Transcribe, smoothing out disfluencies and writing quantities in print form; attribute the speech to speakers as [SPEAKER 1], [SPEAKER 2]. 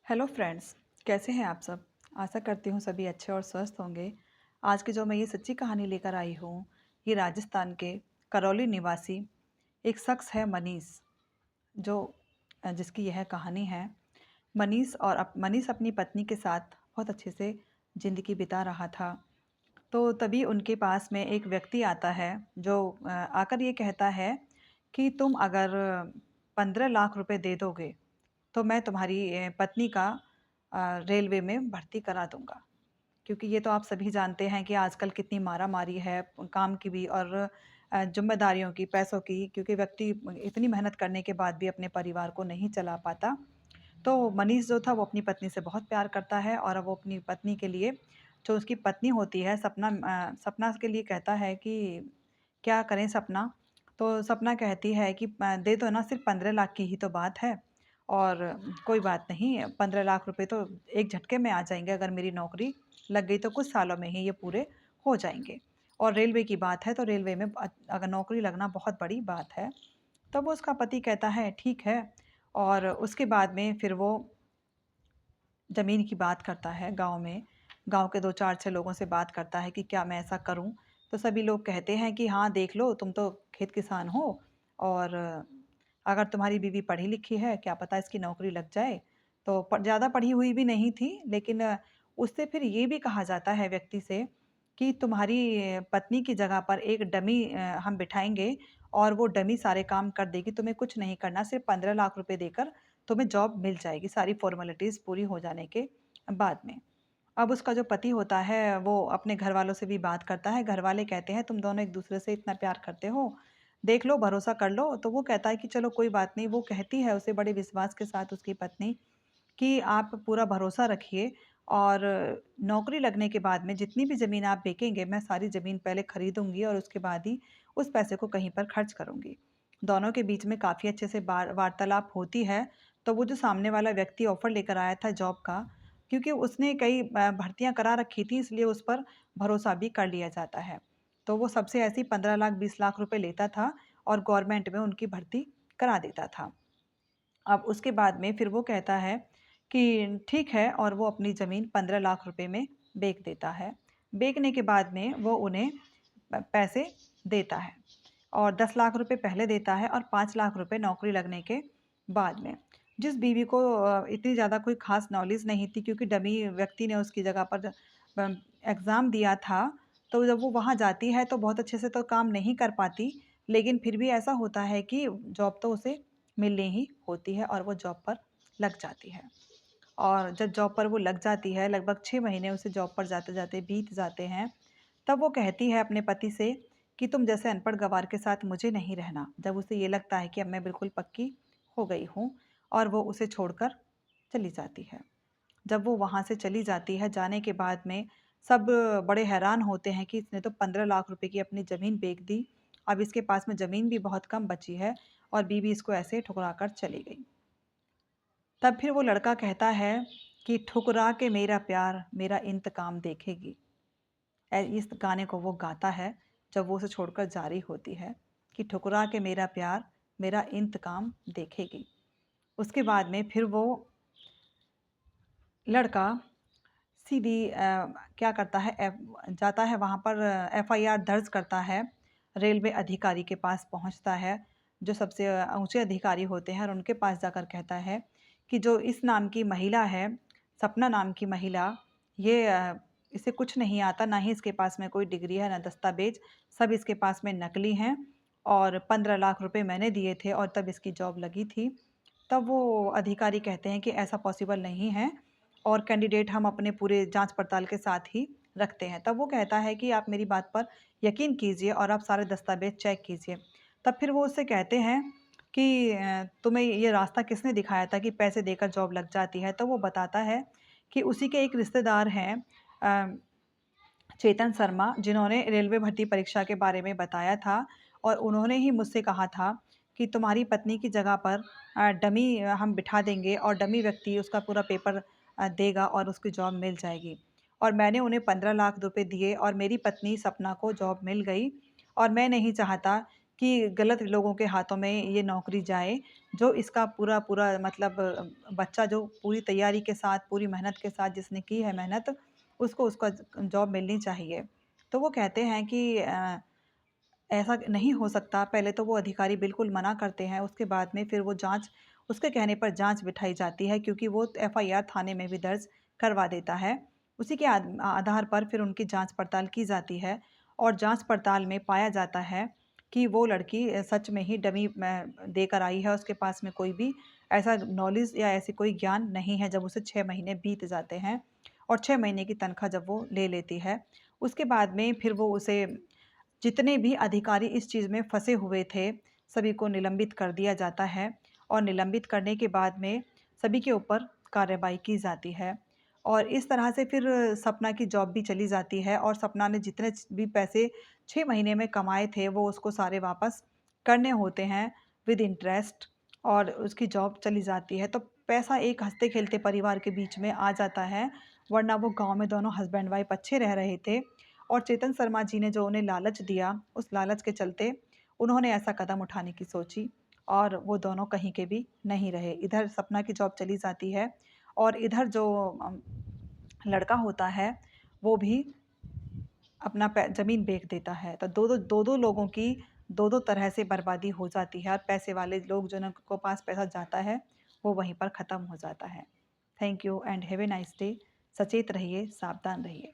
[SPEAKER 1] Hello friends. कैसे हैं आप सब। आशा करती हूँ सभी अच्छे और स्वस्थ होंगे। आज की जो मैं ये सच्ची कहानी लेकर आई हूँ, ये राजस्थान के करौली निवासी एक शख्स है मनीष, जो जिसकी यह कहानी है। मनीष अपनी पत्नी के साथ बहुत अच्छे से ज़िंदगी बिता रहा था। तो तभी उनके पास में एक व्यक्ति आता है, जो आकर ये कहता है कि तुम अगर 15 लाख रुपए दे दोगे तो मैं तुम्हारी पत्नी का रेलवे में भर्ती करा दूँगा। क्योंकि ये तो आप सभी जानते हैं कि आजकल कितनी मारा-मारी है काम की भी और ज़िम्मेदारियों की, पैसों की, क्योंकि व्यक्ति इतनी मेहनत करने के बाद भी अपने परिवार को नहीं चला पाता। तो मनीष जो था वो अपनी पत्नी से बहुत प्यार करता है और अब वो अपनी पत्नी के लिए, जो उसकी पत्नी होती है सपना के लिए कहता है कि क्या करें सपना? तो सपना कहती है कि दे दो ना, सिर्फ़ 15 लाख की ही तो बात है और कोई बात नहीं, 15 लाख रुपए तो एक झटके में आ जाएँगे। अगर मेरी नौकरी लग गई तो कुछ सालों में ही ये पूरे हो जाएँगे। और रेलवे की बात है तो रेलवे में अगर नौकरी लगना बहुत बड़ी बात है। तब उसका पति कहता है ठीक है, और उसके बाद में फिर वो ज़मीन की बात करता है गाँव में। गाँव के 2 4-6 लोगों से बात करता है कि क्या मैं ऐसा करूँ? तो सभी लोग कहते हैं कि हाँ, देख लो, तुम तो खेत किसान हो और अगर तुम्हारी बीवी पढ़ी-लिखी है, क्या पता इसकी नौकरी लग जाए। तो ज़्यादा पढ़ी हुई भी नहीं थी, लेकिन उससे फिर ये भी कहा जाता है व्यक्ति से कि तुम्हारी पत्नी की जगह पर एक डमी हम बिठाएँगे और वो डमी सारे काम कर देगी, तुम्हें कुछ नहीं करना, सिर्फ़ 15 लाख रुपए देकर तुम्हें जॉब मिल जाएगी, सारी फ़ॉर्मेलिटीज़ पूरी हो जाने के बाद में। अब उसका जो पति होता है, वो अपने घरवालों से भी बात करता है। घरवाले कहते हैं, "तुम दोनों एक-दूसरे से इतना प्यार करते हो, देख लो, भरोसा कर लो।" तो वो कहता है कि चलो कोई बात नहीं। वो कहती है उसे बड़े विश्वास के साथ, उसकी पत्नी, कि आप पूरा भरोसा रखिए और नौकरी लगने के बाद में जितनी भी ज़मीन आप बेचेंगे, मैं सारी ज़मीन पहले खरीदूँगी और उसके बाद ही उस पैसे को कहीं पर खर्च करूँगी। दोनों के बीच में काफ़ी अच्छे से वार्तालाप होती है। तो वो जो सामने वाला व्यक्ति ऑफ़र लेकर आया था जॉब का, क्योंकि उसने कई भर्तियाँ करा रखी थी, इसलिए उस पर भरोसा भी कर लिया जाता है। तो वो सबसे ऐसे ही 15 लाख 20 लाख रुपए लेता था और गवर्नमेंट में उनकी भर्ती करा देता था। अब उसके बाद में फिर वो कहता है कि ठीक है, और वो अपनी ज़मीन 15 लाख रुपए में बेच देता है। बेचने के बाद में वो उन्हें पैसे देता है और 10 लाख रुपए पहले देता है और 5 लाख रुपए नौकरी लगने के बाद में। जिस बीवी को इतनी ज़्यादा कोई ख़ास नॉलेज नहीं थी, क्योंकि डमी व्यक्ति ने उसकी जगह पर एग्ज़ाम दिया था, तो जब वो वहाँ जाती है तो बहुत अच्छे से तो काम नहीं कर पाती, लेकिन फिर भी ऐसा होता है कि जॉब तो उसे मिलनी ही होती है और वो जॉब पर लग जाती है। और जब जॉब पर वो लग जाती है, लगभग 6 महीने उसे जॉब पर जाते-जाते बीत जाते हैं। तब वो कहती है अपने पति से कि तुम जैसे अनपढ़ गँवार के साथ मुझे नहीं रहना। जब उसे ये लगता है कि अब मैं बिल्कुल पक्की हो गई हूँ, और वो उसे छोड़कर चली जाती है। जब वो वहाँ से चली जाती है, जाने के बाद में सब बड़े हैरान होते हैं कि इसने तो 15 लाख रुपए की अपनी ज़मीन बेच दी। अब इसके पास में ज़मीन भी बहुत कम बची है और बीवी इसको ऐसे ठुकरा कर चली गई। तब फिर वो लड़का कहता है कि ठुकरा के मेरा प्यार मेरा इंतकाम देखेगी। इस गाने को वो गाता है जब वो उसे छोड़कर जा रही होती है कि ठुकरा के मेरा प्यार मेरा इंतकाम देखेगी। उसके बाद में फिर वो लड़का सीधी क्या करता है, जाता है वहाँ पर, एफआईआर दर्ज करता है, रेलवे अधिकारी के पास पहुँचता है, जो सबसे ऊँचे अधिकारी होते हैं, और उनके पास जाकर कहता है कि जो इस नाम की महिला है, सपना नाम की महिला, ये इसे कुछ नहीं आता, ना ही इसके पास में कोई डिग्री है, ना दस्तावेज़, सब इसके पास में नकली हैं और 15 लाख रुपए मैंने दिए थे और तब इसकी जॉब लगी थी। तब वो अधिकारी कहते हैं कि ऐसा पॉसिबल नहीं है और कैंडिडेट हम अपने पूरे जाँच पड़ताल के साथ ही रखते हैं। तब वो कहता है कि आप मेरी बात पर यकीन कीजिए और आप सारे दस्तावेज़ चेक कीजिए। तब फिर वो उससे कहते हैं कि तुम्हें ये रास्ता किसने दिखाया था कि पैसे देकर जॉब लग जाती है? तो वो बताता है कि उसी के एक रिश्तेदार हैं, अ, चेतन शर्मा, जिन्होंने रेलवे भर्ती परीक्षा के बारे में बताया था और उन्होंने ही मुझसे कहा था कि तुम्हारी पत्नी की जगह पर डमी हम बिठा देंगे और डमी व्यक्ति उसका पूरा पेपर देगा और उसकी जॉब मिल जाएगी। और मैंने उन्हें 15 लाख रुपए दिए और मेरी पत्नी सपना को जॉब मिल गई, और मैं नहीं चाहता कि गलत लोगों के हाथों में ये नौकरी जाए। जो इसका पूरा-पूरा मतलब बच्चा जो पूरी तैयारी के साथ, पूरी मेहनत के साथ जिसने की है मेहनत, उसको उसका जॉब मिलनी चाहिए। तो वो कहते हैं कि ऐसा नहीं हो सकता। पहले तो वो अधिकारी बिल्कुल मना करते हैं, उसके बाद में फिर वो जाँच उसके कहने पर जाँच बिठाई जाती है, क्योंकि वो एफआईआर थाने में भी दर्ज करवा देता है। उसी के आधार पर फिर उनकी जाँच-पड़ताल की जाती है और जाँच-पड़ताल में पाया जाता है कि वो लड़की सच में ही डमी देकर आई है, उसके पास में कोई भी ऐसा नॉलेज या ऐसी कोई ज्ञान नहीं है। जब उसे 6 महीने बीत जाते हैं और 6 महीने की तनख्वाह जब वो ले लेती है, उसके बाद में फिर वो उसे जितने भी अधिकारी इस चीज़ में फँसे हुए थे, सभी को निलंबित कर दिया जाता है और निलंबित करने के बाद में सभी के ऊपर कार्रवाई की जाती है। और इस तरह से फिर सपना की जॉब भी चली जाती है और सपना ने जितने भी पैसे 6 महीने में कमाए थे, वो उसको सारे वापस करने होते हैं विद इंटरेस्ट और उसकी जॉब चली जाती है। तो पैसा एक हँसते-खेलते परिवार के बीच में आ जाता है, वरना वो गाँव में दोनों हस्बैंड वाइफ अच्छे रह रहे थे और चेतन शर्मा जी ने जो उन्हें लालच दिया, उस लालच के चलते उन्होंने ऐसा कदम उठाने की सोची और वो दोनों कहीं के भी नहीं रहे। इधर सपना की जॉब चली जाती है और इधर जो लड़का होता है, वो भी अपना ज़मीन बेच देता है। तो दो-दो लोगों की दो-दो तरह से बर्बादी हो जाती है और पैसे वाले लोग जिनको पास पैसा जाता है, वो वहीं पर ख़त्म हो जाता है। Thank you and have a nice day. सचेत रहिए, सावधान रहिए।